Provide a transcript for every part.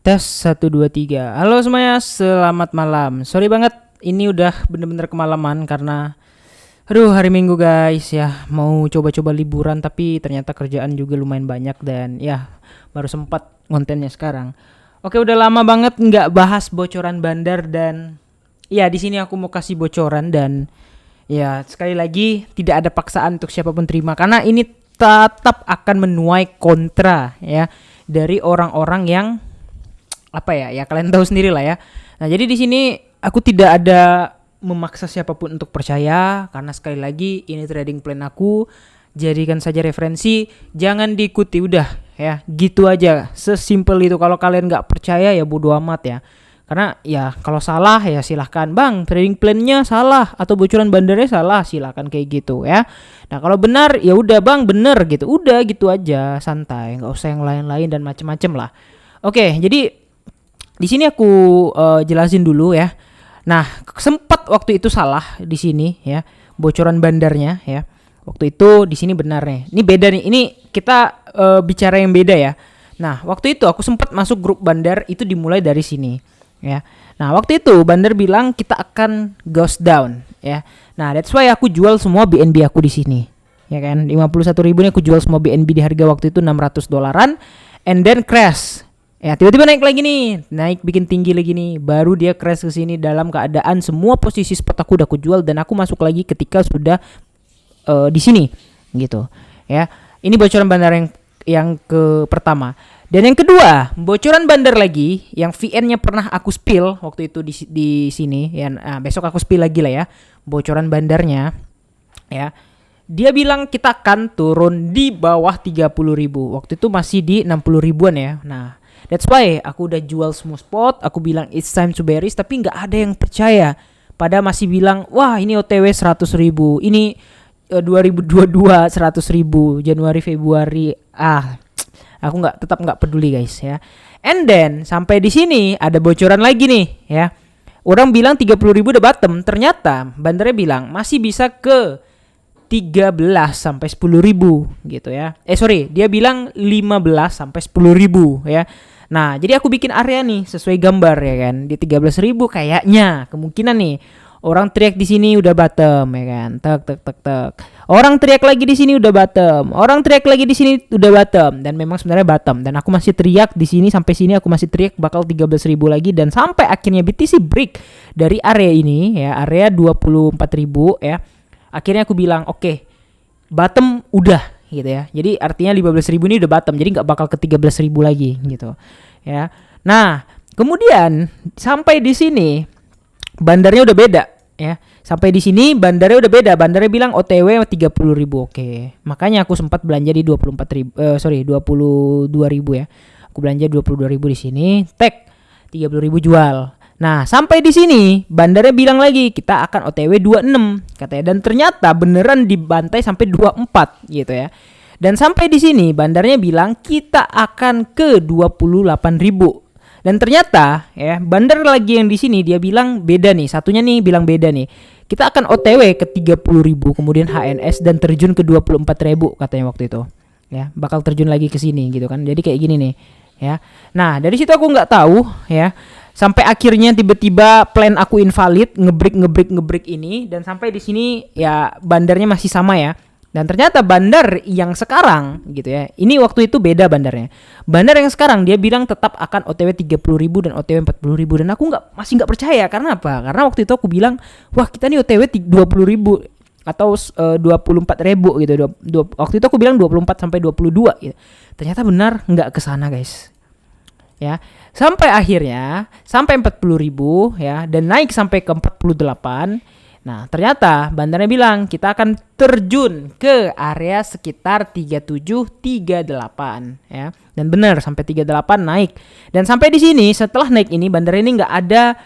Tes 1 2 3. Halo semuanya, selamat malam. Sorry banget, ini udah bener-bener kemalaman karena hari Minggu guys ya. Mau coba-coba liburan tapi ternyata kerjaan juga lumayan banyak dan ya baru sempat kontennya sekarang. Oke, udah lama banget nggak bahas bocoran bandar dan ya di sini aku mau kasih bocoran dan ya sekali lagi tidak ada paksaan untuk siapapun terima karena ini tetap akan menuai kontra ya dari orang-orang yang apa ya kalian tahu sendiri lah ya. Nah jadi di sini aku tidak ada memaksa siapapun untuk percaya karena sekali lagi ini trading plan aku, jadikan saja referensi, jangan diikuti udah ya gitu aja, sesimpel itu. Kalau kalian nggak percaya ya bodo amat ya, karena ya kalau salah ya silahkan bang, trading plannya salah atau bocoran bandarnya salah, silahkan kayak gitu ya. Nah kalau benar ya udah bang bener gitu, udah gitu aja, santai, nggak usah yang lain-lain dan macem-macem lah. Oke, jadi di sini aku jelasin dulu ya. Nah, sempat waktu itu salah di sini ya, bocoran bandarnya ya. Waktu itu di sini benar nih. Ini beda nih. Ini kita bicara yang beda ya. Nah, waktu itu aku sempat masuk grup bandar itu dimulai dari sini ya. Nah, waktu itu bandar bilang kita akan ghost down ya. Nah, that's why aku jual semua BNB aku di sini. Ya kan? 51.000 nih aku jual semua BNB di harga waktu itu $600 and then crash. Ya tiba-tiba naik lagi nih, naik bikin tinggi lagi nih, baru dia crash ke sini dalam keadaan semua posisi spot aku udah aku jual dan aku masuk lagi ketika sudah di sini gitu. Ya, ini bocoran bandar yang ke pertama. Dan yang kedua, bocoran bandar lagi yang VN-nya pernah aku spill waktu itu di sini ya. Nah, besok aku spill lagi lah ya, bocoran bandarnya ya. Dia bilang kita akan turun di bawah 30.000. Waktu itu masih di 60 ribuan ya. Nah, that's why aku udah jual semua spot. Aku bilang it's time to bearish, tapi nggak ada yang percaya. Pada masih bilang wah ini OTW 100.000, ini 2022 100.000, Januari Februari. Aku tetap nggak peduli guys ya. And then sampai di sini ada bocoran lagi nih ya. Orang bilang 30.000 udah bottom. Ternyata bandarnya bilang masih bisa ke 13 sampai 10.000 gitu ya. Dia bilang 15 sampai 10.000 ya. Nah, jadi aku bikin area nih sesuai gambar ya kan. Di 13.000 kayaknya kemungkinan nih orang teriak di sini udah bottom ya kan. Tek. Orang teriak lagi di sini udah bottom. Orang teriak lagi di sini udah bottom dan memang sebenarnya bottom dan aku masih teriak di sini sampai sini aku masih teriak bakal 13.000 lagi dan sampai akhirnya BTC break dari area ini ya, area 24.000 ya. Akhirnya aku bilang oke, bottom udah gitu ya. Jadi artinya 15.000 ini udah bottom. Jadi nggak bakal ke 13.000 lagi gitu ya. Nah kemudian sampai di sini bandarnya udah beda ya. Sampai di sini bandarnya udah beda. Bandarnya bilang OTW 30.000. Oke. Makanya aku sempat belanja di 22.000 ya. Aku belanja 22.000 di sini. Tag 30.000 jual. Nah sampai di sini bandarnya bilang lagi kita akan OTW 26 katanya, dan ternyata beneran dibantai sampai 24 gitu ya. Dan sampai di sini bandarnya bilang kita akan ke 28.000 dan ternyata ya bandar lagi yang di sini dia bilang beda nih, satunya nih bilang beda nih, kita akan OTW ke 30.000 kemudian HNS dan terjun ke 24.000 katanya waktu itu ya, bakal terjun lagi ke sini gitu kan. Jadi kayak gini nih ya. Nah dari situ aku nggak tahu ya. Sampai akhirnya tiba-tiba plan aku invalid, ngebreak ini, dan sampai di sini ya bandarnya masih sama ya. Dan ternyata bandar yang sekarang gitu ya, ini waktu itu beda bandarnya. Bandar yang sekarang dia bilang tetap akan OTW 30.000 dan OTW 40.000 dan aku masih nggak percaya. Karena apa? Karena waktu itu aku bilang wah kita nih OTW 20.000 atau 24.000 gitu. Waktu itu aku bilang 24 sampai 22 gitu. Ternyata benar nggak kesana guys. Ya, sampai akhirnya sampai 40.000 ya dan naik sampai ke 48. Nah, ternyata bandarnya bilang kita akan terjun ke area sekitar 37-38 ya. Dan benar sampai 38 naik. Dan sampai di sini setelah naik ini bandar ini enggak ada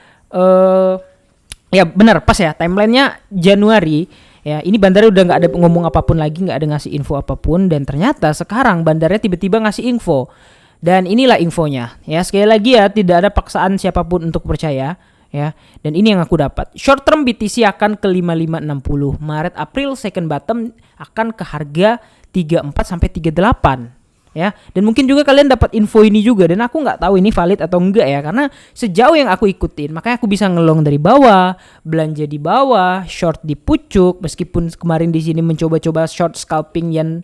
ya benar pas ya timelinenya Januari ya. Ini bandarnya udah enggak ada ngomong apapun lagi, enggak ada ngasih info apapun dan ternyata sekarang bandarnya tiba-tiba ngasih info. Dan inilah infonya ya, sekali lagi ya tidak ada paksaan siapapun untuk percaya ya. Dan ini yang aku dapat. Short term BTC akan ke 5560. Maret April second bottom akan ke harga 34 sampai 38. ya. Dan mungkin juga kalian dapat info ini juga, dan aku nggak tahu ini valid atau enggak ya, karena sejauh yang aku ikutin makanya aku bisa ngelong dari bawah, belanja di bawah, short di pucuk, meskipun kemarin di sini mencoba-coba short scalping yang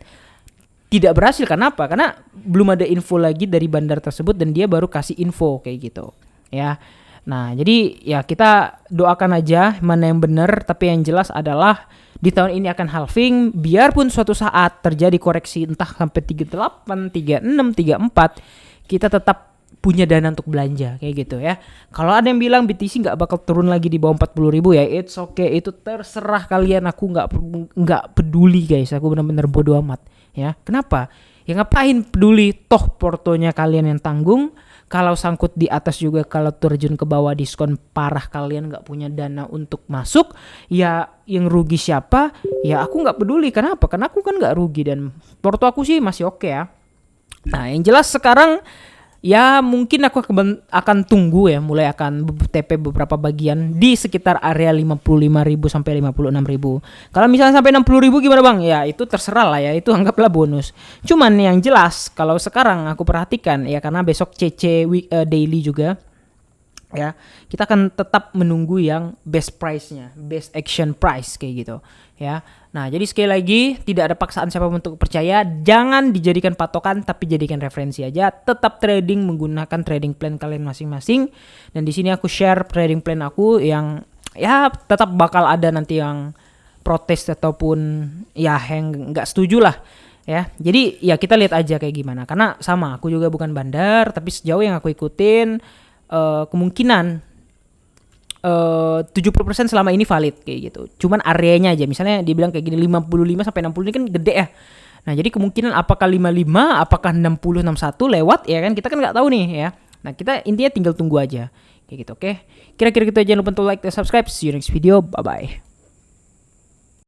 tidak berhasil. Kenapa? Karena belum ada info lagi dari bandar tersebut dan dia baru kasih info kayak gitu ya. Nah jadi ya kita doakan aja mana yang benar, tapi yang jelas adalah di tahun ini akan halving. Biarpun suatu saat terjadi koreksi entah sampai 38, 36, 34, kita tetap punya dana untuk belanja kayak gitu ya. Kalau ada yang bilang BTC nggak bakal turun lagi di bawah 40.000 ya, it's okay, itu terserah kalian. Aku nggak peduli guys, aku benar-benar bodo amat ya. Kenapa? Ya ngapain peduli, toh portonya kalian yang tanggung. Kalau sangkut di atas juga, kalau terjun ke bawah diskon parah, kalian nggak punya dana untuk masuk, ya yang rugi siapa? Ya aku nggak peduli. Kenapa? Karena aku kan nggak rugi dan porto aku sih masih oke ya. Nah yang jelas sekarang ya mungkin aku akan tunggu ya, mulai akan TP beberapa bagian di sekitar area 55.000 sampai 56.000. Kalau misalnya sampai 60.000 gimana bang? Ya itu terserah lah ya, itu anggaplah bonus. Cuman yang jelas kalau sekarang aku perhatikan ya, karena besok CC daily juga ya, kita akan tetap menunggu yang best price-nya, best action price kayak gitu ya. Nah jadi sekali lagi, tidak ada paksaan siapa untuk percaya, jangan dijadikan patokan tapi jadikan referensi aja. Tetap trading menggunakan trading plan kalian masing-masing, dan di sini aku share trading plan aku yang ya tetap bakal ada nanti yang protes ataupun ya yang nggak setuju lah ya. Jadi ya kita lihat aja kayak gimana, karena sama aku juga bukan bandar, tapi sejauh yang aku ikutin kemungkinan 70% selama ini valid kayak gitu. Cuman areanya aja, misalnya dibilang kayak gini 55 sampai 60 ini kan gede ya. Nah jadi kemungkinan apakah 55, apakah 60, 61 lewat ya kan, kita kan nggak tahu nih ya. Nah kita intinya tinggal tunggu aja kayak gitu. Oke, kira-kira gitu aja. Jangan lupa untuk like dan subscribe. See you next video, bye bye.